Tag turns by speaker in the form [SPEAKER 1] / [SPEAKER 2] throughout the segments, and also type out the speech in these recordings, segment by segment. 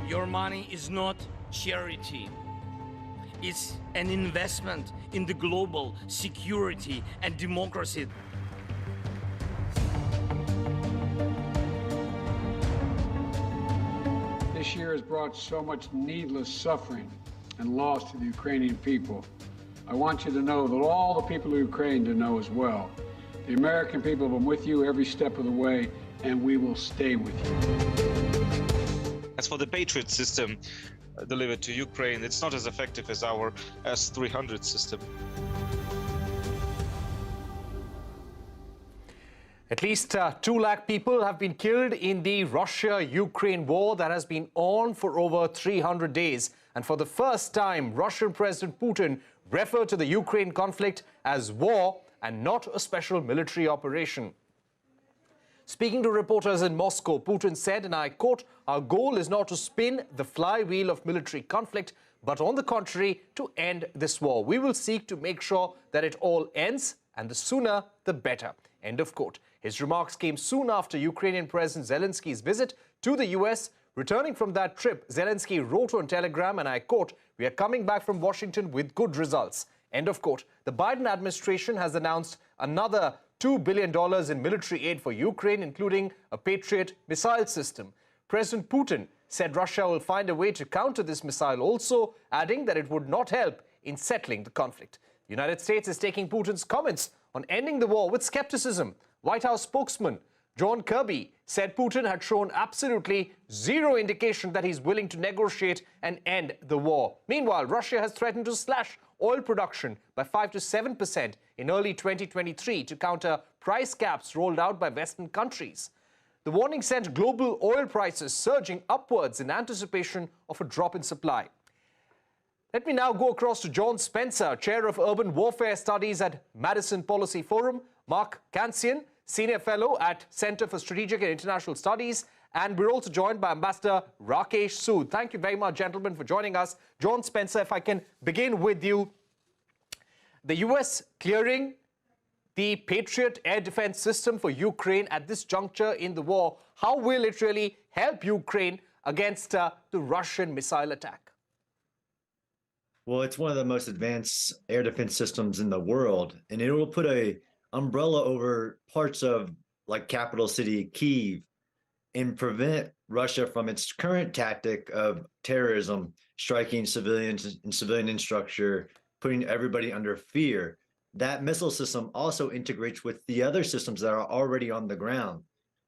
[SPEAKER 1] Your money is not charity. It's an investment in the global security and democracy.
[SPEAKER 2] This year has brought so much needless suffering and loss to the Ukrainian people. I want you to know that all the people of Ukraine to know as well. The American people have been with you every step of the way, and we will stay with you.
[SPEAKER 3] As for the Patriot system delivered to Ukraine, it's not as effective as our S-300 system.
[SPEAKER 4] At least 2 lakh people have been killed in the Russia-Ukraine war that has been on for over 300 days. And for the first time, Russian President Putin referred to the Ukraine conflict as war and not a special military operation. Speaking to reporters in Moscow, Putin said, and I quote, "Our goal is not to spin the flywheel of military conflict, but on the contrary, to end this war. We will seek to make sure that it all ends, and the sooner, the better." End of quote. His remarks came soon after Ukrainian President Zelensky's visit to the US. Returning from that trip, Zelensky wrote on Telegram, and I quote, "We are coming back from Washington with good results." End of quote. The Biden administration has announced another $2 billion in military aid for Ukraine, including a Patriot missile system. President Putin said Russia will find a way to counter this missile, also adding that it would not help in settling the conflict. The United States is taking Putin's comments on ending the war with skepticism. White House spokesman John Kirby said Putin had shown absolutely zero indication that he's willing to negotiate and end the war. Meanwhile, Russia has threatened to slash oil production by 5 to 7% in early 2023 to counter price caps rolled out by Western countries. The warning sent global oil prices surging upwards in anticipation of a drop in supply. Let me now go across to John Spencer, Chair of Urban Warfare Studies at Madison Policy Forum, Mark Cancian, Senior Fellow at Center for Strategic and International Studies, and we're also joined by Ambassador Rakesh Sood. Thank you very much, gentlemen, for joining us. John Spencer, if I can begin with you. The US clearing the Patriot air defense system for Ukraine at this juncture in the war. How will it really help Ukraine against the Russian missile attack?
[SPEAKER 5] Well, it's one of the most advanced air defense systems in the world, and it will put a umbrella over parts of like capital city Kyiv and prevent Russia from its current tactic of terrorism, striking civilians and civilian infrastructure, putting everybody under fear. That missile system also integrates with the other systems that are already on the ground.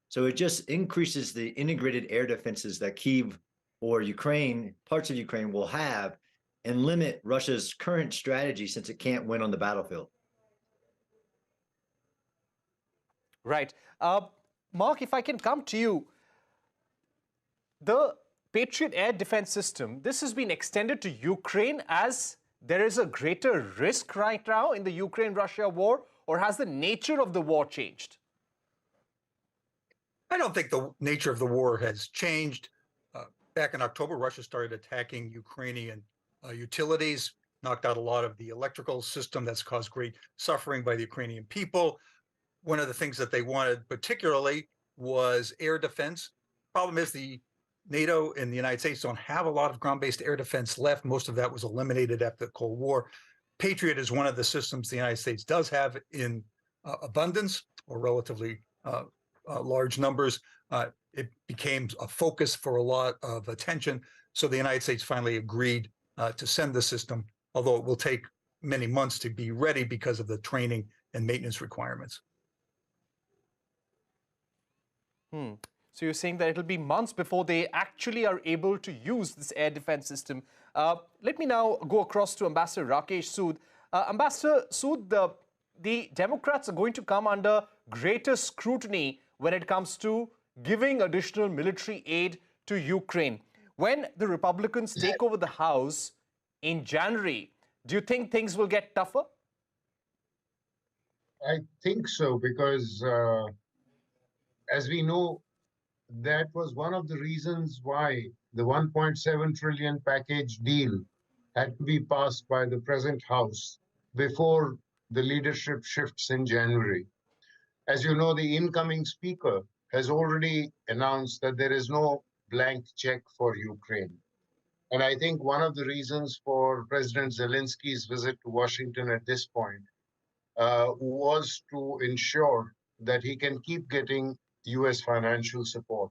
[SPEAKER 5] So it just increases the integrated air defenses that Kyiv or Ukraine, parts of Ukraine will have, and limit Russia's current strategy since it can't win on the battlefield.
[SPEAKER 4] Right. Mark, if I can come to you, the Patriot air defense system, this has been extended to Ukraine as there is a greater risk right now in the Ukraine-Russia war, or has the nature of the war changed?
[SPEAKER 6] I don't think the nature of the war has changed. Back in October, Russia started attacking Ukrainian utilities, knocked out a lot of the electrical system that's caused great suffering by the Ukrainian people. One of the things that they wanted particularly was air defense. Problem is the NATO and the United States don't have a lot of ground-based air defense left. Most of that was eliminated after the Cold War. Patriot is one of the systems the United States does have in abundance or relatively large numbers. It became a focus for a lot of attention. So the United States finally agreed to send the system, although it will take many months to be ready because of the training and maintenance requirements.
[SPEAKER 4] So you're saying that it'll be months before they actually are able to use this air defense system. Let me now go across to Ambassador Rakesh Sood. Ambassador Sood, the Democrats are going to come under greater scrutiny when it comes to giving additional military aid to Ukraine. When the Republicans take over the House in January, do you think things will get tougher?
[SPEAKER 7] I think so, because as we know, that was one of the reasons why the 1.7 trillion package deal had to be passed by the present House before the leadership shifts in January. As you know, the incoming speaker has already announced that there is no blank check for Ukraine. And I think one of the reasons for President Zelensky's visit to Washington at this point was to ensure that he can keep getting US financial support,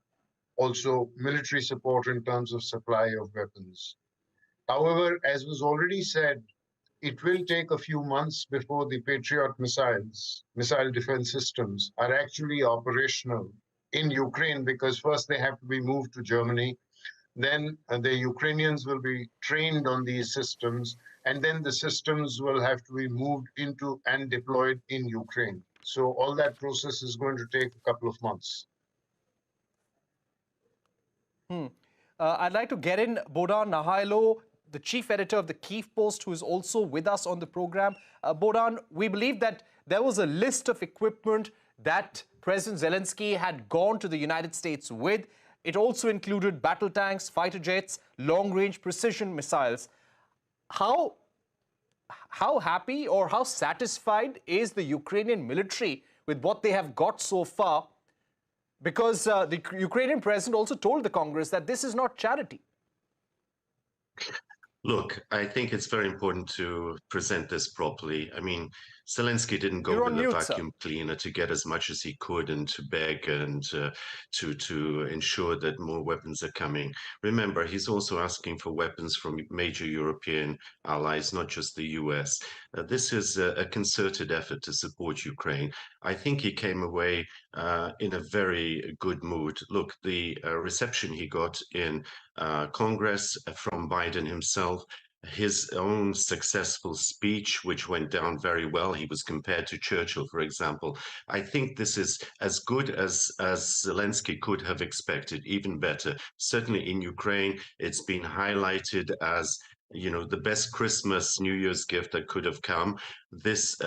[SPEAKER 7] also military support in terms of supply of weapons. However, as was already said, it will take a few months before the Patriot missile defense systems, are actually operational in Ukraine, because first they have to be moved to Germany. Then the Ukrainians will be trained on these systems, and then the systems will have to be moved into and deployed in Ukraine. So all that process is going to take a couple of months.
[SPEAKER 4] I'd like to get in Bohdan Nahaylo, the chief editor of the Kyiv Post, who is also with us on the program. Bohdan, we believe that there was a list of equipment that President Zelensky had gone to the United States with. It also included battle tanks, fighter jets, long-range precision missiles. How happy or how satisfied is the Ukrainian military with what they have got so far? Because the Ukrainian president also told the Congress that this is not charity.
[SPEAKER 8] Look, I think it's very important to present this properly. I mean, Zelensky didn't go with a vacuum cleaner to get as much as he could and to beg and to ensure that more weapons are coming. Remember, he's also asking for weapons from major European allies, not just the US. This is a concerted effort to support Ukraine. I think he came away in a very good mood. Look, the reception he got in Congress from Biden himself, his own successful speech, which went down very well. He was compared to Churchill, for example. I think this is as good as Zelensky could have expected, even better. Certainly in Ukraine, it's been highlighted as, you know, the best Christmas, New Year's gift that could have come. This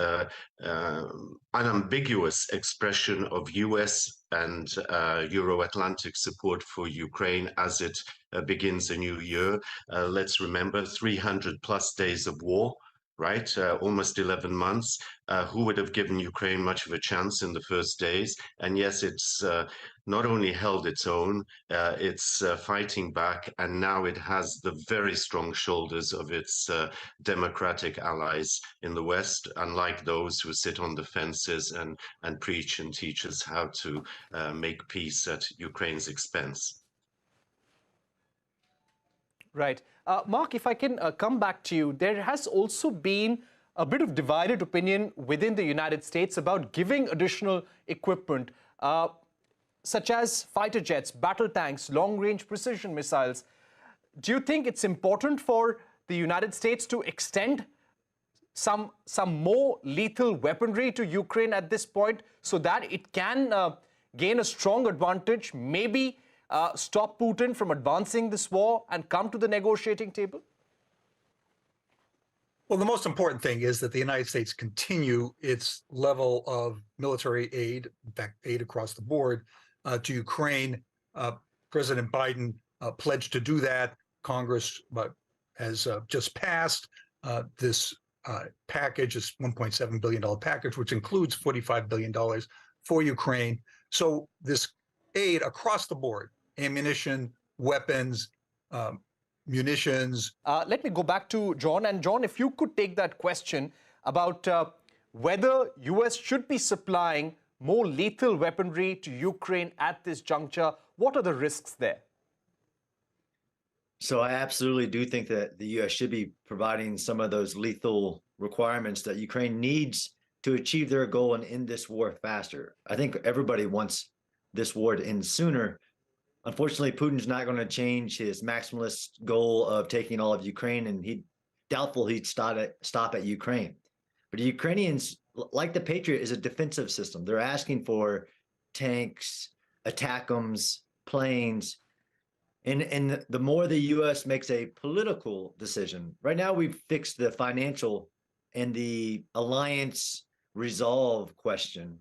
[SPEAKER 8] unambiguous expression of US and Euro-Atlantic support for Ukraine as it begins a new year. Let's remember 300 plus days of war, right? Almost 11 months. Who would have given Ukraine much of a chance in the first days? And yes, it's not only held its own, it's fighting back, and now it has the very strong shoulders of its democratic allies in the West, unlike those who sit on the fences and preach and teach us how to make peace at Ukraine's expense.
[SPEAKER 4] Right. Mark, if I can come back to you, there has also been a bit of divided opinion within the United States about giving additional equipment, such as fighter jets, battle tanks, long-range precision missiles. Do you think it's important for the United States to extend some more lethal weaponry to Ukraine at this point so that it can gain a strong advantage, maybe stop Putin from advancing this war and come to the negotiating table?
[SPEAKER 6] Well, the most important thing is that the United States continue its level of military aid, in fact, aid across the board, to Ukraine. President Biden pledged to do that. Congress has just passed this package, this $1.7 billion package, which includes $45 billion for Ukraine. So this aid across the board, ammunition, weapons, munitions.
[SPEAKER 4] Let me go back to John. And John, if you could take that question about whether US should be supplying more lethal weaponry to Ukraine at this juncture, what are the risks there?
[SPEAKER 5] So I absolutely do think that the US should be providing some of those lethal requirements that Ukraine needs to achieve their goal and end this war faster. I think everybody wants this war to end sooner. Unfortunately, Putin's not going to change his maximalist goal of taking all of Ukraine, and doubtful he'd stop at Ukraine. But the Ukrainians, like the Patriot, is a defensive system. They're asking for tanks, ATACMS, planes, and the more the U.S. makes a political decision. Right now, we've fixed the financial and the alliance resolve question.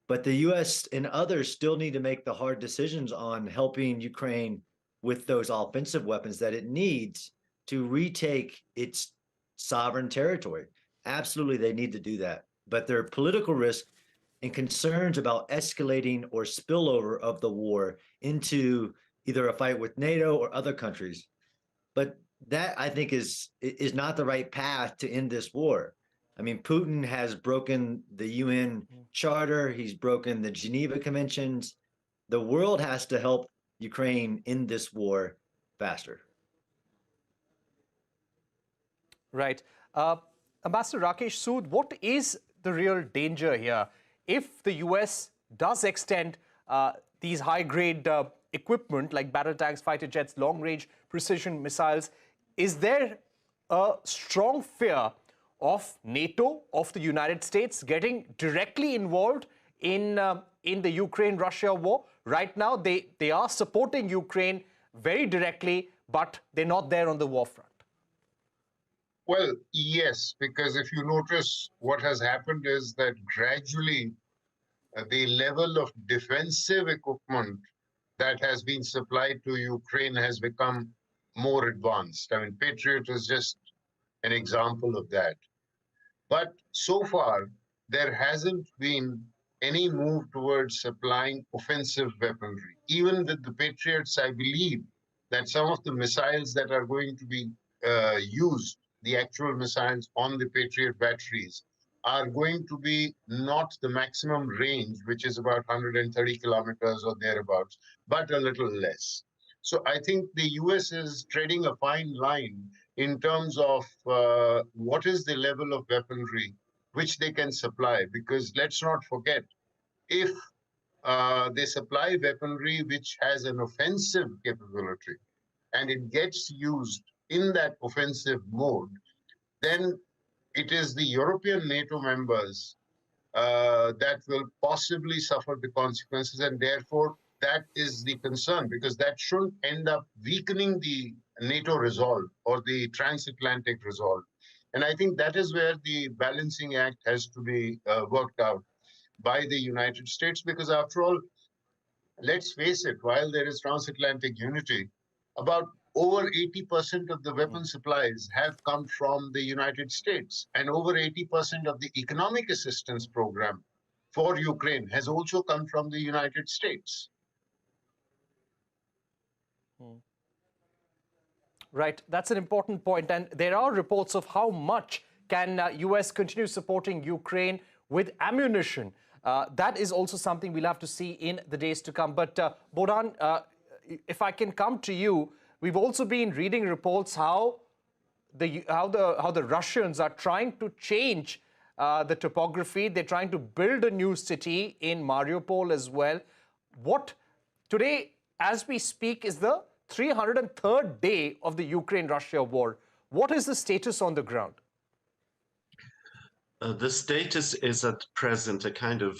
[SPEAKER 5] But the U.S. and others still need to make the hard decisions on helping Ukraine with those offensive weapons that it needs to retake its sovereign territory. Absolutely, they need to do that. But there are political risks and concerns about escalating or spillover of the war into either a fight with NATO or other countries. But that, I think, is not the right path to end this war. I mean, Putin has broken the UN Charter. He's broken the Geneva Conventions. The world has to help Ukraine end this war faster.
[SPEAKER 4] Right. Ambassador Rakesh, Sood, what is the real danger here? If the US does extend these high-grade equipment like battle tanks, fighter jets, long-range precision missiles, is there a strong fear of NATO, of the United States getting directly involved in the Ukraine-Russia war? Right now, they are supporting Ukraine very directly, but they're not there on the war front.
[SPEAKER 7] Well, yes, because if you notice, what has happened is that gradually the level of defensive equipment that has been supplied to Ukraine has become more advanced. I mean, Patriot is just an example of that. But so far, there hasn't been any move towards supplying offensive weaponry. Even with the Patriots, I believe that some of the missiles that are going to be used, the actual missiles on the Patriot batteries, are going to be not the maximum range, which is about 130 kilometers or thereabouts, but a little less. So I think the US is treading a fine line in terms of what is the level of weaponry which they can supply. Because let's not forget, if they supply weaponry which has an offensive capability and it gets used in that offensive mode, then it is the European NATO members that will possibly suffer the consequences, and therefore that is the concern, because that shouldn't end up weakening the NATO resolve or the transatlantic resolve. And I think that is where the balancing act has to be worked out by the United States, because after all, let's face it, while there is transatlantic unity, about over 80% of the weapon supplies have come from the United States, and over 80% of the economic assistance program for Ukraine has also come from the United States.
[SPEAKER 4] Right, that's an important point. And there are reports of how much can US continue supporting Ukraine with ammunition. That is also something we'll have to see in the days to come. But Bohdan, if I can come to you, we've also been reading reports how the Russians are trying to change the topography. They're trying to build a new city in Mariupol as well. What today, as we speak, is the 303rd day of the Ukraine-Russia war. What is the status on the ground?
[SPEAKER 8] The status is at present a kind of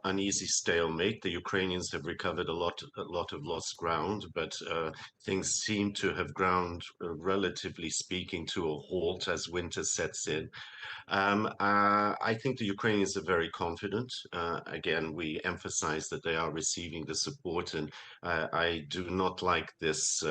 [SPEAKER 8] uneasy stalemate. The Ukrainians have recovered a lot of lost ground, but things seem to have ground, relatively speaking, to a halt as winter sets in. I think the Ukrainians are very confident. Again, we emphasize that they are receiving the support, and I do not like this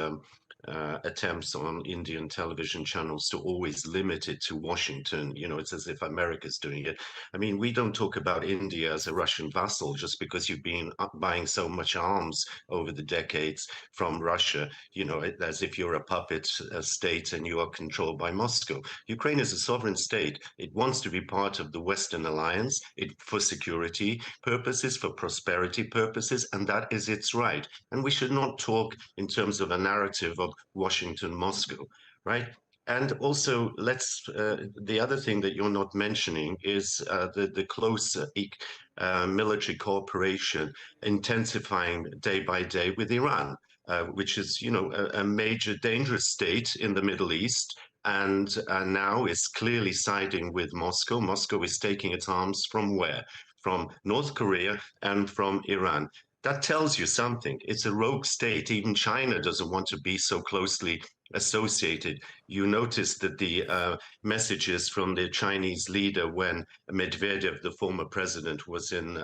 [SPEAKER 8] attempts on Indian television channels to always limit it to Washington. You know, it's as if America's doing it. I mean, we don't talk about India as a Russian vassal just because you've been buying so much arms over the decades from Russia, you know, as if you're a puppet state and you are controlled by Moscow. Ukraine is a sovereign state. It wants to be part of the Western alliance for security purposes, for prosperity purposes, and that is its right. And we should not talk in terms of a narrative of Washington, Moscow, right? And also, the other thing that you're not mentioning is the close military cooperation intensifying day by day with Iran, which is, you know, a major dangerous state in the Middle East, and now is clearly siding with Moscow. Moscow is taking its arms from where? From North Korea and from Iran. That tells you something. It's a rogue state. Even China doesn't want to be so closely associated. You notice that the messages from the Chinese leader when Medvedev, the former president, was in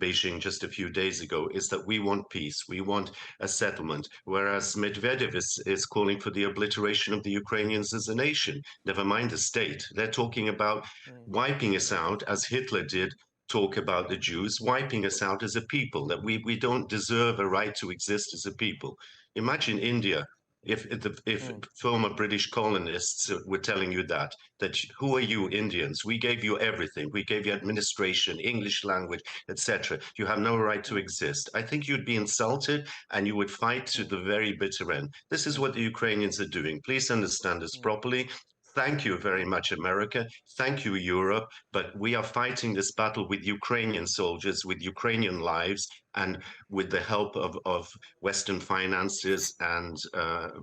[SPEAKER 8] Beijing just a few days ago is that we want peace, we want a settlement, whereas Medvedev is calling for the obliteration of the Ukrainians as a nation, never mind the state. They're talking about wiping us out as Hitler did talk about the Jews wiping us out as a people, that we don't deserve a right to exist as a people. Imagine India, if former British colonists were telling you that who are you Indians? We gave you everything. We gave you administration, English language, etc. You have no right to exist. I think you'd be insulted and you would fight to the very bitter end. This is what the Ukrainians are doing. Please understand this properly. Thank you very much, America. Thank you, Europe. But we are fighting this battle with Ukrainian soldiers, with Ukrainian lives, and with the help of Western finances and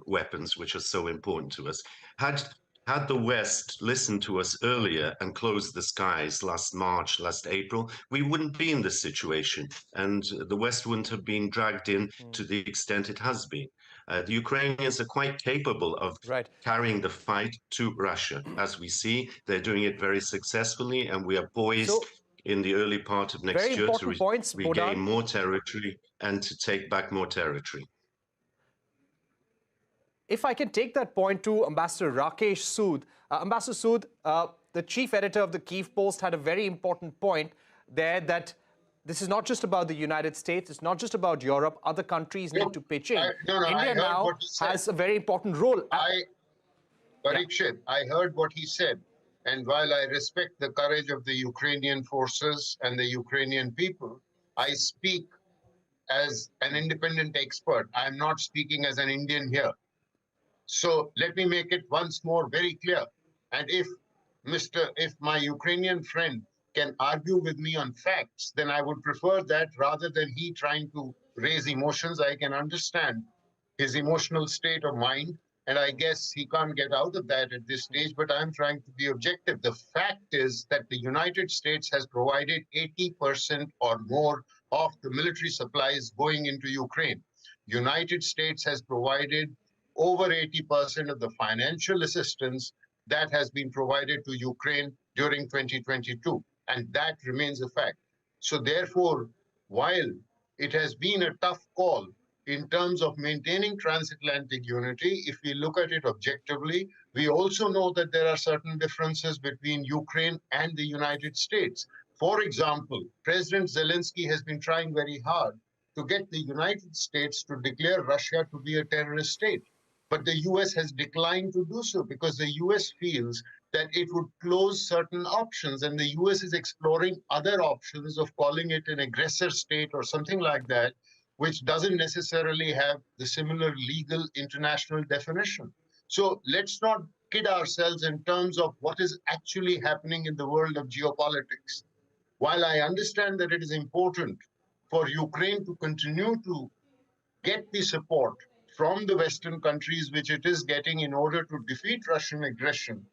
[SPEAKER 8] weapons, which are so important to us. Had the West listened to us earlier and closed the skies last March, last April, we wouldn't be in this situation, and the West wouldn't have been dragged in to the extent it has been. The Ukrainians are quite capable of carrying the fight to Russia. As we see, they're doing it very successfully, and we are poised in the early part of next year to regain more territory and to take back more territory.
[SPEAKER 4] If I can take that point to Ambassador Rakesh Sood. Ambassador Sood, the chief editor of the Kyiv Post had a very important point there, that this is not just about the United States, it's not just about Europe, other countries need to pitch in. India now has a very important role.
[SPEAKER 7] Parikshit, I heard what he said. And while I respect the courage of the Ukrainian forces and the Ukrainian people, I speak as an independent expert. I am not speaking as an Indian here. So let me make it once more very clear. And if my Ukrainian friend can argue with me on facts, then I would prefer that rather than he trying to raise emotions. I can understand his emotional state of mind, and I guess he can't get out of that at this stage, but I'm trying to be objective. The fact is that the United States has provided 80% or more of the military supplies going into Ukraine. United States has provided over 80% of the financial assistance that has been provided to Ukraine during 2022. And that remains a fact. So therefore, while it has been a tough call in terms of maintaining transatlantic unity, if we look at it objectively, we also know that there are certain differences between Ukraine and the United States. For example, President Zelensky has been trying very hard to get the United States to declare Russia to be a terrorist state. But the US has declined to do so because the US feels that it would close certain options, and the US is exploring other options of calling it an aggressor state or something like that, which doesn't necessarily have the similar legal international definition. So let's not kid ourselves in terms of what is actually happening in the world of geopolitics. While I understand that it is important for Ukraine to continue to get the support from the Western countries, which it is getting in order to defeat Russian aggression,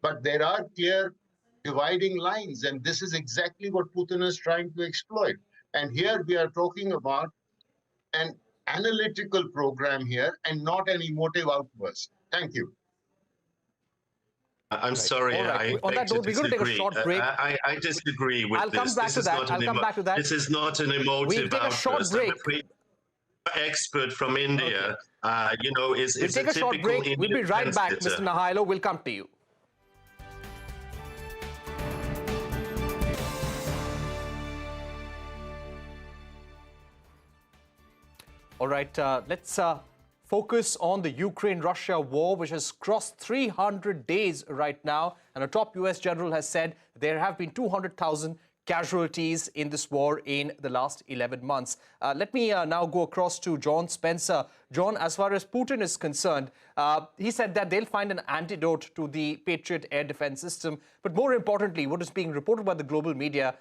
[SPEAKER 7] but there are clear dividing lines, and this is exactly what Putin is trying to exploit. And here we are talking about an analytical program here and not an emotive outburst. Thank you.
[SPEAKER 8] I'm sorry.
[SPEAKER 4] Right. On that note, we're going to take a short break.
[SPEAKER 8] I disagree with this.
[SPEAKER 4] I'll come back to that. I'll come back to that.
[SPEAKER 8] This is not an emotive outburst.
[SPEAKER 4] We'll take a short break.
[SPEAKER 8] Expert from India, you know, is
[SPEAKER 4] we'll take a short break. We'll be right back, Mr. Nahaylo. We'll come to you. All right, let's focus on the Ukraine-Russia war, which has crossed 300 days right now. And a top US general has said there have been 200,000 casualties in this war in the last 11 months. Let me now go across to John Spencer. John, as far as Putin is concerned, he said that they'll find an antidote to the Patriot air defense system. But more importantly, what is being reported by the global media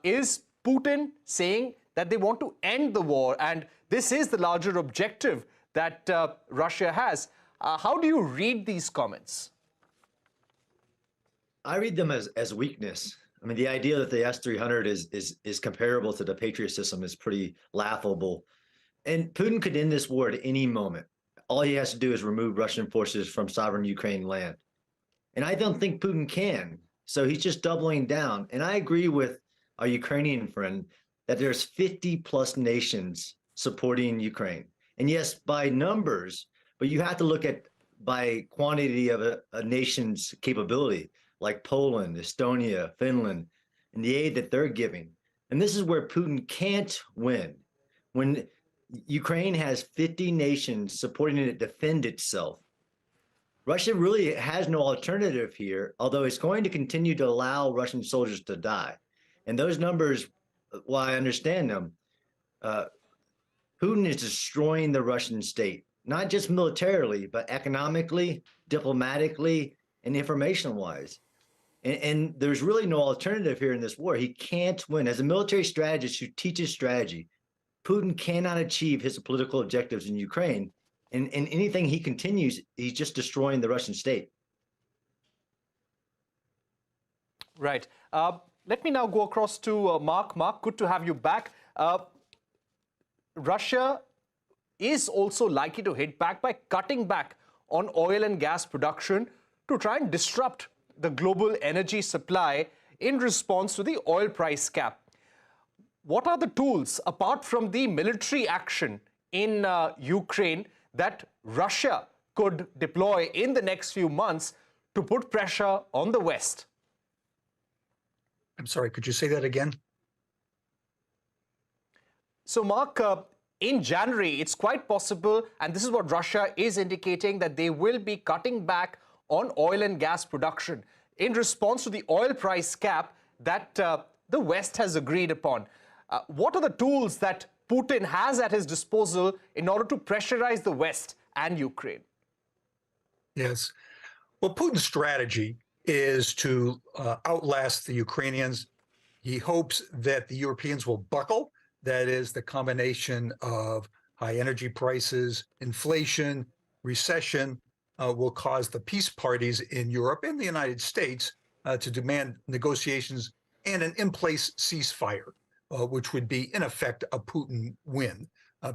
[SPEAKER 4] is Putin saying that they want to end the war. And this is the larger objective that Russia has. How do you read these comments?
[SPEAKER 5] I read them as weakness. I mean, the idea that the S-300 is comparable to the Patriot system is pretty laughable. And Putin could end this war at any moment. All he has to do is remove Russian forces from sovereign Ukraine land. And I don't think Putin can. So he's just doubling down. And I agree with our Ukrainian friend that there's 50 plus nations supporting Ukraine. And yes, by numbers, but you have to look at by quantity of a nation's capability, like Poland, Estonia, Finland. and the aid that they're giving. And this is where Putin can't win. When Ukraine has 50 nations supporting it to defend itself, Russia really has no alternative here, although it's going to continue to allow Russian soldiers to die. And those numbers, while I understand them, Putin is destroying the Russian state, not just militarily, but economically, diplomatically, and information-wise. And there's really no alternative here in this war. He can't win. As a military strategist who teaches strategy, Putin cannot achieve his political objectives in Ukraine. And anything he continues, he's just destroying the Russian state.
[SPEAKER 4] Right. Let me now go across to Mark. Mark, good to have you back. Russia is also likely to hit back by cutting back on oil and gas production to try and disrupt the global energy supply in response to the oil price cap. What are the tools, apart from the military action in Ukraine, that Russia could deploy in the next few months to put pressure on the West?
[SPEAKER 6] I'm sorry, could you say that again?
[SPEAKER 4] So, Mark, in January, it's quite possible, and this is what Russia is indicating, that they will be cutting back on oil and gas production in response to the oil price cap that the West has agreed upon. What are the tools that Putin has at his disposal in order to pressurize the West and Ukraine?
[SPEAKER 6] Yes. Well, Putin's strategy is to outlast the Ukrainians. He hopes that the Europeans will buckle. That is the combination of high energy prices, inflation, recession will cause the peace parties in Europe and the United States to demand negotiations and an in-place ceasefire, which would be, in effect, a Putin win,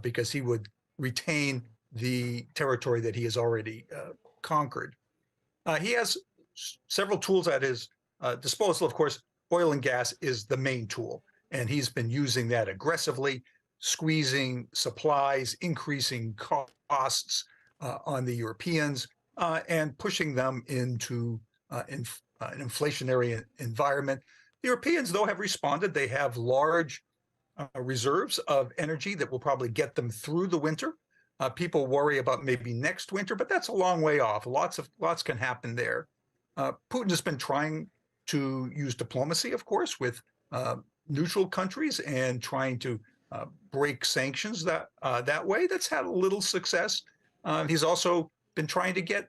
[SPEAKER 6] because he would retain the territory that he has already conquered. He has several tools at his disposal. Of course, oil and gas is the main tool, and he's been using that aggressively, squeezing supplies, increasing costs on the Europeans, and pushing them into an inflationary environment. The Europeans, though, have responded. They have large reserves of energy that will probably get them through the winter. People worry about maybe next winter, but that's a long way off. Lots can happen there. Putin has been trying to use diplomacy, of course, with neutral countries and trying to break sanctions that way. That's had a little success. He's also been trying to get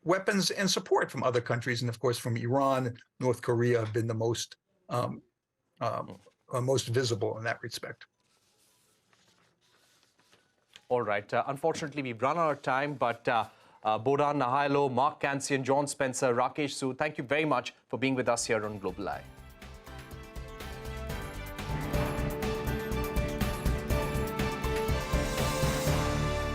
[SPEAKER 6] weapons and support from other countries, and of course from Iran, North Korea have been the most visible in that respect.
[SPEAKER 4] All right. Unfortunately, we've run out of time, but Bohdan, Nahaylo, Mark Cancian, John Spencer, Rakesh, Sood, thank you very much for being with us here on Global Eye.